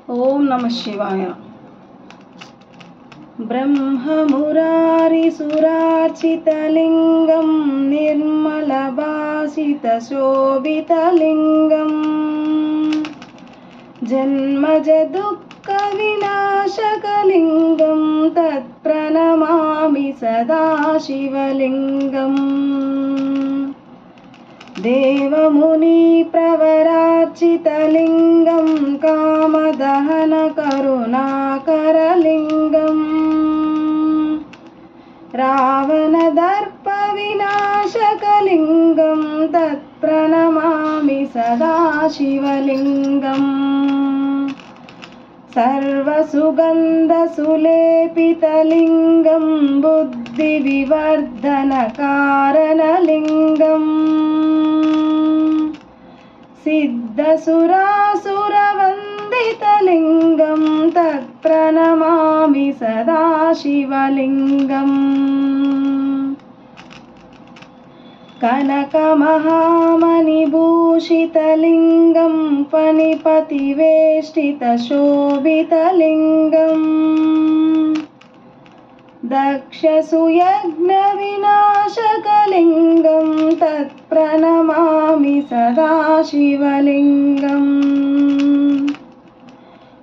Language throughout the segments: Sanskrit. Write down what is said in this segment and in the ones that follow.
ओम नमः शिवाय। ब्रह्ममुरारिसुरार्चितलिङ्गं निर्मलभासितशोभितलिङ्गम् जन्मजदुःखविनाशकलिङ्गं तत्प्रणमामि सदा शिवलिङ्गम्। देवमुनिप्रवरार्चितलिङ्गं कामदहनकरुणाकरलिङ्गम् रावणदर्पविनाशकलिङ्गं तत्प्रणमामि सदा शिवलिङ्गम्। सर्वसुगन्धसुलेपितलिङ्गं बुद्धिविवर्धनकारणलिङ्गम् सिद्धसुरासुरवन्दितलिङ्गं तत्प्रणमामि सदा शिवलिङ्गम्। कनकमहामणिभूषितलिङ्गं फणिपतिवेष्टितशोभितलिङ्गम् दक्षसुयज्ञविनाशकलिङ्गं तत्प्रणमामि सदा शिवलिङ्गम्।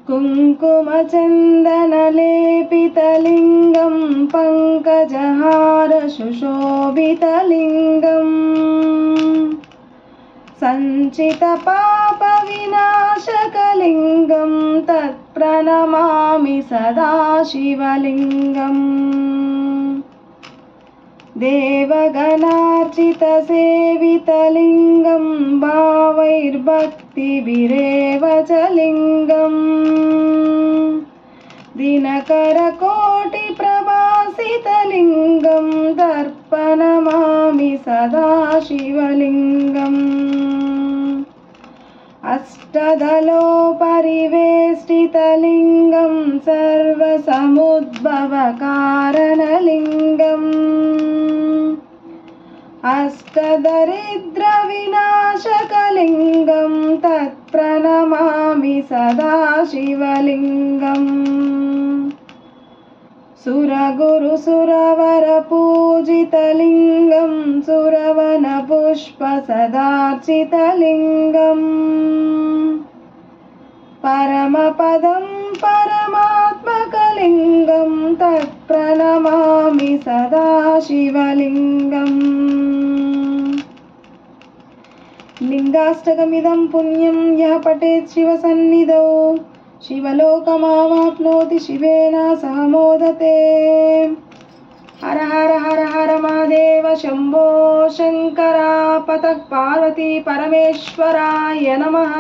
कुङ्कुमचन्दनलेपितलिङ्गं पङ्कजहारसुशोभितलिङ्गम् सञ्चितपापविनाशकलिङ्गं तत्प्रणमामि सदा शिवलिङ्गम्। देवगणार्चितसेवितलिङ्गं भावैर्भक्तिभिरेव च लिङ्गम् दिनकरकोटिप्रभासितलिङ्गं तत्प्रणमामि सदा शिवलिङ्गम्। अष्टदलोपरिवेष्टितलिङ्गं सर्वसमुद्भवकारणलिङ्गम् अष्टदरिद्रविनाशकलिङ्गं तत्प्रणमामि सदा शिवलिङ्गम्। सुरगुरुसुरवरपूजितलिङ्गं सुरवनपुष्पसदार्चितलिङ्गम् परमपदं परमात्मकलिङ्गं तत्प्रणमामि सदा शिवलिङ्गम्। लिङ्गाष्टकमिदं पुण्यं यः पठेत् शिवसन्निधौ शिवलोकमावाप्नोति शिवेन सह मोदते। हर हर हर हर महादेव शम्भो शङ्कर पतः पार्वती परमेश्वराय नमः।